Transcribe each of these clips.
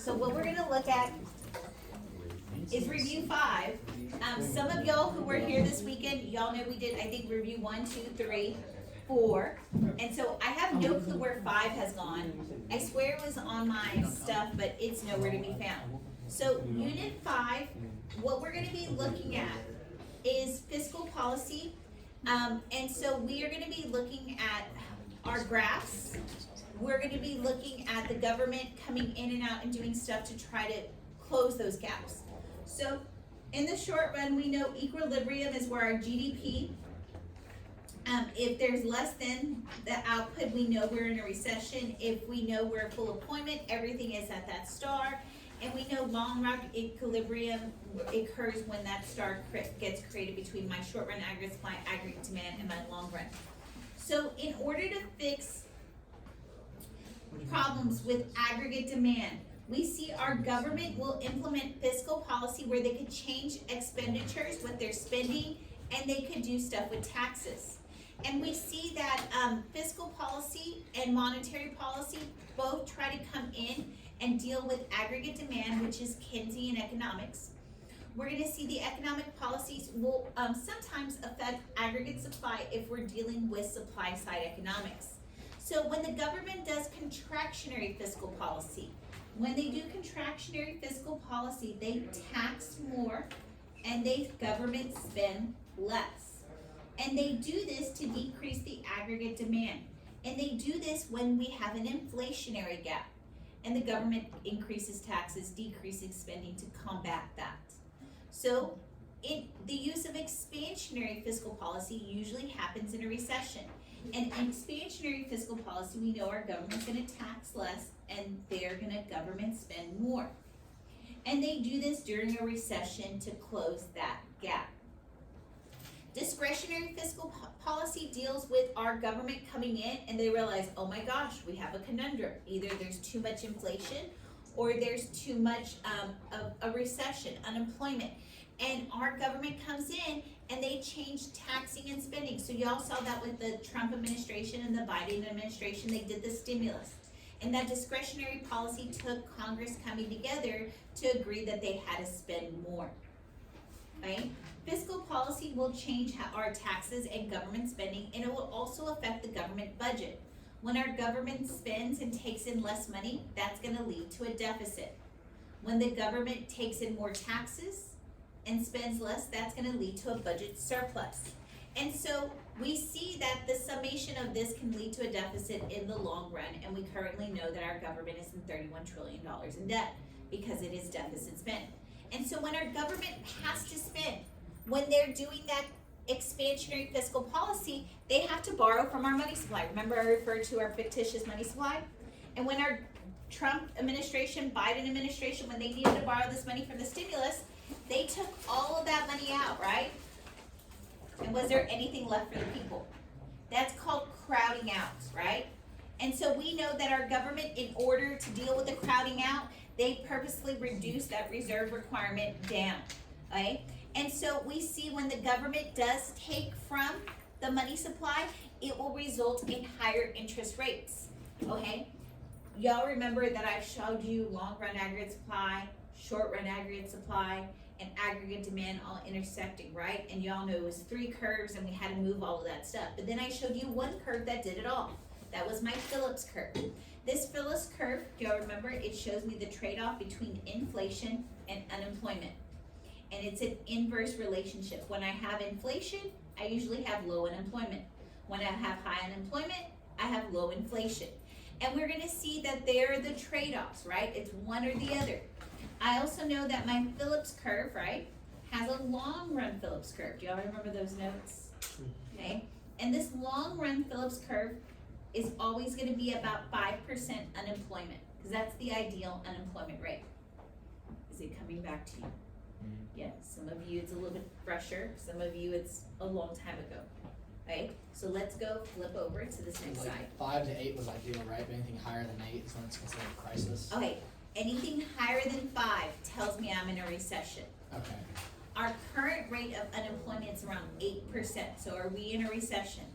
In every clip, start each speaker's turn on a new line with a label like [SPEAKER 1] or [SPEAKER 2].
[SPEAKER 1] So what we're gonna look at is review 5. Some of y'all who were here this weekend, y'all know we did, I think, review 1, 2, 3, 4. And so I have no clue where 5 has gone. I swear it was on my stuff, but it's nowhere to be found. So unit 5, what we're gonna be looking at is fiscal policy. And so we are gonna be looking at our graphs. We're gonna be looking at the government coming in and out and doing stuff to try to close those gaps. So in the short run, we know equilibrium is where our GDP, if there's less than the output, we know we're in a recession. If we know we're full employment, everything is at that star. And we know long run equilibrium occurs when that star gets created between my short run aggregate supply, aggregate demand, and my long run. So in order to fix problems with aggregate demand, we see our government will implement fiscal policy where they could change expenditures, what they're spending, and they could do stuff with taxes. And we see that fiscal policy and monetary policy both try to come in and deal with aggregate demand, which is Keynesian economics. We're gonna see the economic policies will sometimes affect aggregate supply if we're dealing with supply side economics. So when the government does contractionary fiscal policy, when they do contractionary fiscal policy, they tax more and government spend less. And they do this to decrease the aggregate demand. And they do this when we have an inflationary gap and the government increases taxes, decreasing spending to combat that. So the use of expansionary fiscal policy usually happens in a recession. And expansionary fiscal policy, we know our government's gonna tax less and they're gonna government spend more. And they do this during a recession to close that gap. Discretionary fiscal policy deals with our government coming in and they realize, oh my gosh, we have a conundrum. Either there's too much inflation or there's too much of a recession, unemployment. And our government comes in and they change taxing and spending. So y'all saw that with the Trump administration and the Biden administration, they did the stimulus. And that discretionary policy took Congress coming together to agree that they had to spend more, right? Fiscal policy will change our taxes and government spending, and it will also affect the government budget. When our government spends and takes in less money, that's gonna lead to a deficit. When the government takes in more taxes and spends less, that's gonna lead to a budget surplus. And so we see that the summation of this can lead to a deficit in the long run, and we currently know that our government is in $31 trillion in debt because it is deficit spend. And so when our government has to spend, when they're doing that expansionary fiscal policy, they have to borrow from our money supply. Remember I referred to our fictitious money supply? And when our Trump administration, Biden administration, when they needed to borrow this money from the stimulus, they took all of that money out, right? And was there anything left for the people? That's called crowding out, right? And so we know that our government, in order to deal with the crowding out, they purposely reduced that reserve requirement down, right? And so we see when the government does take from the money supply, it will result in higher interest rates, okay? Y'all remember that I showed you long run aggregate supply, short run aggregate supply, and aggregate demand all intersecting, right? And y'all know it was 3 curves and we had to move all of that stuff. But then I showed you one curve that did it all. That was my Phillips curve. This Phillips curve, do y'all remember, it shows me the trade-off between inflation and unemployment. And it's an inverse relationship. When I have inflation, I usually have low unemployment. When I have high unemployment, I have low inflation. And we're gonna see that they're the trade-offs, right? It's one or the other. I also know that my Phillips curve, right, has a long run Phillips curve. Do y'all remember those notes? Okay. And this long run Phillips curve is always gonna be about 5% unemployment, because that's the ideal unemployment rate. Is it coming back to you? Yes, some of you it's a little bit fresher, some of you it's a long time ago, right? So let's go flip over to this next side.
[SPEAKER 2] 5 to 8 was ideal, right? But anything higher than 8 is when it's considered a crisis.
[SPEAKER 1] Okay, anything higher than 5 tells me I'm in a recession.
[SPEAKER 2] Okay.
[SPEAKER 1] Our current rate of unemployment is around 8%, so are we in a recession?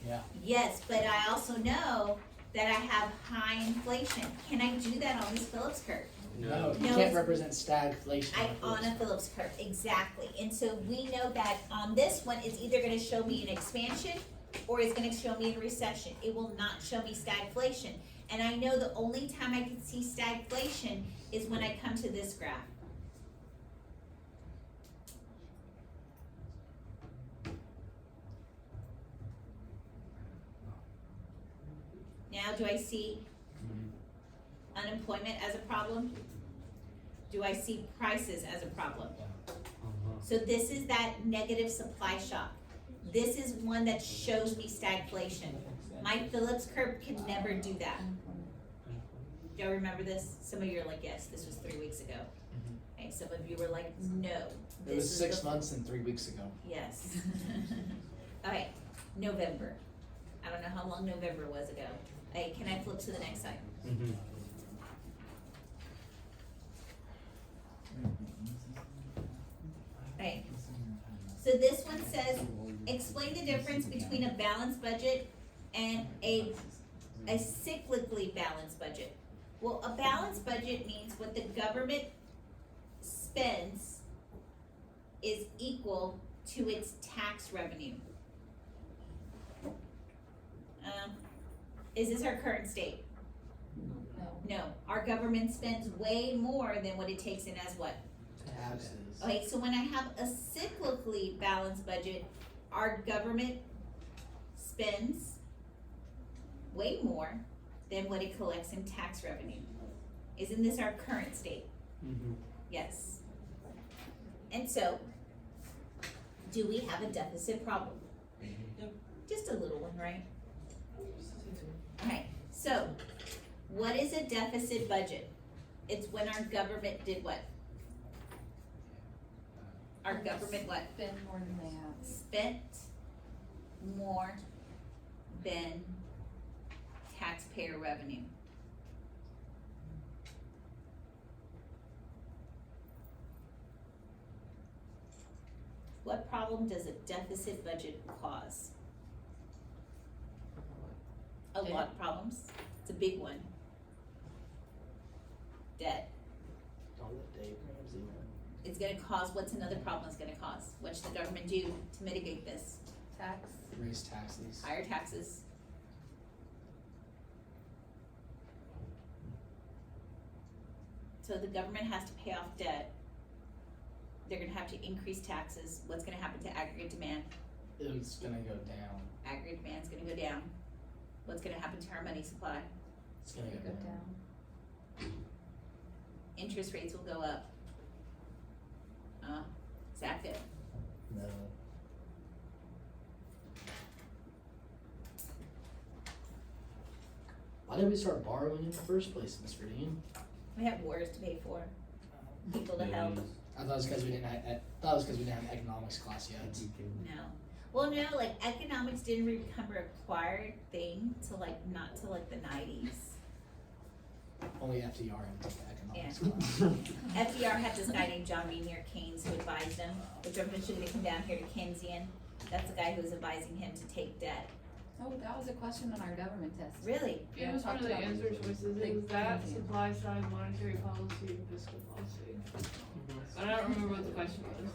[SPEAKER 2] Yeah.
[SPEAKER 1] Yes, but I also know that I have high inflation. Can I do that on this Phillips curve?
[SPEAKER 2] No, you
[SPEAKER 1] No,
[SPEAKER 2] can't
[SPEAKER 1] it's-
[SPEAKER 2] represent stagflation.
[SPEAKER 1] On a Phillips curve, exactly, and so we know that on this one, it's either gonna show me an expansion or it's gonna show me a recession, it will not show me stagflation. And I know the only time I can see stagflation is when I come to this graph. Now, do I see unemployment as a problem? Do I see prices as a problem? So this is that negative supply shock. This is one that shows me stagflation. My Phillips curve can never do that. Do you remember this? Some of you are like, yes, this was 3 weeks ago. Okay, some of you were like, no.
[SPEAKER 2] It
[SPEAKER 1] this
[SPEAKER 2] was
[SPEAKER 1] is
[SPEAKER 2] 6
[SPEAKER 1] the-
[SPEAKER 2] months and 3 weeks ago.
[SPEAKER 1] Yes. Okay, November. I don't know how long November was ago. Hey, can I flip to the next slide? Okay, so this one says, explain the difference between a balanced budget and a cyclically balanced budget. Well, a balanced budget means what the government spends is equal to its tax revenue. Is this our current state? No, our government spends way more than what it takes in as what?
[SPEAKER 2] Taxes.
[SPEAKER 1] Okay, so when I have a cyclically balanced budget, our government spends way more than what it collects in tax revenue. Isn't this our current state? Yes. And so, do we have a deficit problem? Just a little one, right? Okay, so, what is a deficit budget? It's when our government did what? Our government what?
[SPEAKER 3] Spend more than they have.
[SPEAKER 1] Spent more than taxpayer revenue. What problem does a deficit budget cause? A lot of problems. It's a big one. Debt.
[SPEAKER 2] Don't let Dave Ramsey know.
[SPEAKER 1] It's gonna cause, what's another problem it's gonna cause? What should the government do to mitigate this?
[SPEAKER 3] Tax.
[SPEAKER 2] Raise taxes.
[SPEAKER 1] Higher taxes. So the government has to pay off debt. They're gonna have to increase taxes. What's gonna happen to aggregate demand?
[SPEAKER 2] It's gonna go down.
[SPEAKER 1] Aggregate demand's gonna go down. What's gonna happen to our money supply?
[SPEAKER 2] It's gonna go down.
[SPEAKER 1] Interest rates will go up. Is that good?
[SPEAKER 2] No. Why did we start borrowing in the first place, Mr. Dean?
[SPEAKER 1] We have wars to pay for, people to help.
[SPEAKER 2] I thought it was because we didn't have economics class yet.
[SPEAKER 1] No. Well, no, like economics didn't become a required thing till like, not till like the 90s.
[SPEAKER 2] Only FDR and economics
[SPEAKER 1] Yeah.
[SPEAKER 2] class.
[SPEAKER 1] FDR had this guy named John Maynard Keynes who advised him, which I'm eventually gonna come down here to Keynesian. That's the guy who was advising him to take debt.
[SPEAKER 3] Oh, that was a question on our government test.
[SPEAKER 1] Really?
[SPEAKER 3] Yeah,
[SPEAKER 4] It was one of the
[SPEAKER 3] talked about
[SPEAKER 4] answer choices, it was that, supply side, monetary policy, and fiscal policy. But I don't remember what the question was.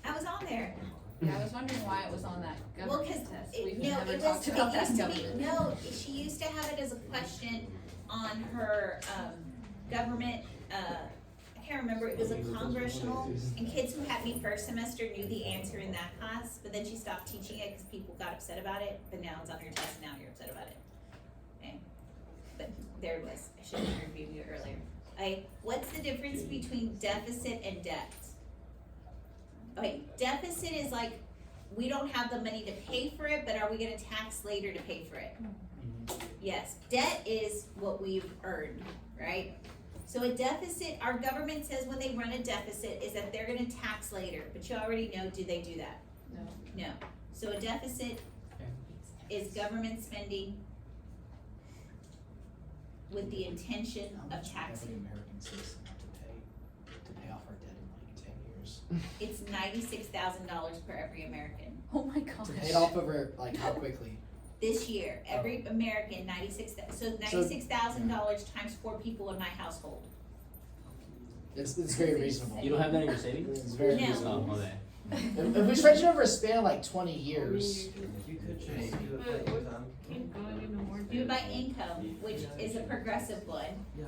[SPEAKER 1] I was on there.
[SPEAKER 3] Yeah, I was wondering why it was on that
[SPEAKER 1] Well,
[SPEAKER 3] government
[SPEAKER 1] cause
[SPEAKER 3] test.
[SPEAKER 1] it,
[SPEAKER 3] We've
[SPEAKER 1] no,
[SPEAKER 3] never
[SPEAKER 1] it was,
[SPEAKER 3] talked about
[SPEAKER 1] it
[SPEAKER 3] that
[SPEAKER 1] used to be,
[SPEAKER 3] government.
[SPEAKER 1] no, she used to have it as a question on her, government, I can't remember, it was a congressional, and kids who had me first semester knew the answer in that class, but then she stopped teaching it because people got upset about it, but now it's on your test, now you're upset about it. Okay, but there it was, I should have interviewed you earlier. Okay, what's the difference between deficit and debt? Okay, deficit is like, we don't have the money to pay for it, but are we gonna tax later to pay for it? Yes, debt is what we've earned, right? So a deficit, our government says when they run a deficit is that they're gonna tax later, but you already know, do they do that?
[SPEAKER 3] No.
[SPEAKER 1] No. So a deficit is government spending with the intention
[SPEAKER 2] How
[SPEAKER 1] of
[SPEAKER 2] much
[SPEAKER 1] taxing.
[SPEAKER 2] every American citizen have to pay off our debt in like 10 years?
[SPEAKER 1] It's $96,000 per every American.
[SPEAKER 3] Oh my gosh.
[SPEAKER 2] To pay it off over like how quickly?
[SPEAKER 1] this year, every American, $96,000 times 4 people in my household.
[SPEAKER 2] It's very reasonable.
[SPEAKER 5] You don't have that in your savings?
[SPEAKER 2] It's very
[SPEAKER 1] No.
[SPEAKER 2] reasonable.
[SPEAKER 5] Oh, okay.
[SPEAKER 2] If we stretch it over a span of like 20 years,
[SPEAKER 6] You could just
[SPEAKER 4] Maybe.
[SPEAKER 6] do it
[SPEAKER 4] But
[SPEAKER 6] by
[SPEAKER 4] what-
[SPEAKER 6] income.
[SPEAKER 4] Keep going into more.
[SPEAKER 1] Do it by income, which is a progressive one.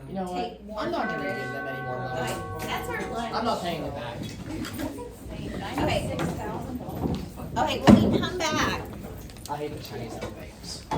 [SPEAKER 2] you know what?
[SPEAKER 1] Take more
[SPEAKER 2] I'm not
[SPEAKER 1] from
[SPEAKER 2] gonna
[SPEAKER 1] it.
[SPEAKER 2] give them any more money.
[SPEAKER 1] Right, that's our lunch.
[SPEAKER 2] I'm not paying it back.
[SPEAKER 1] Okay. Okay, when we come back,
[SPEAKER 2] I hate the Chinese outbreaks.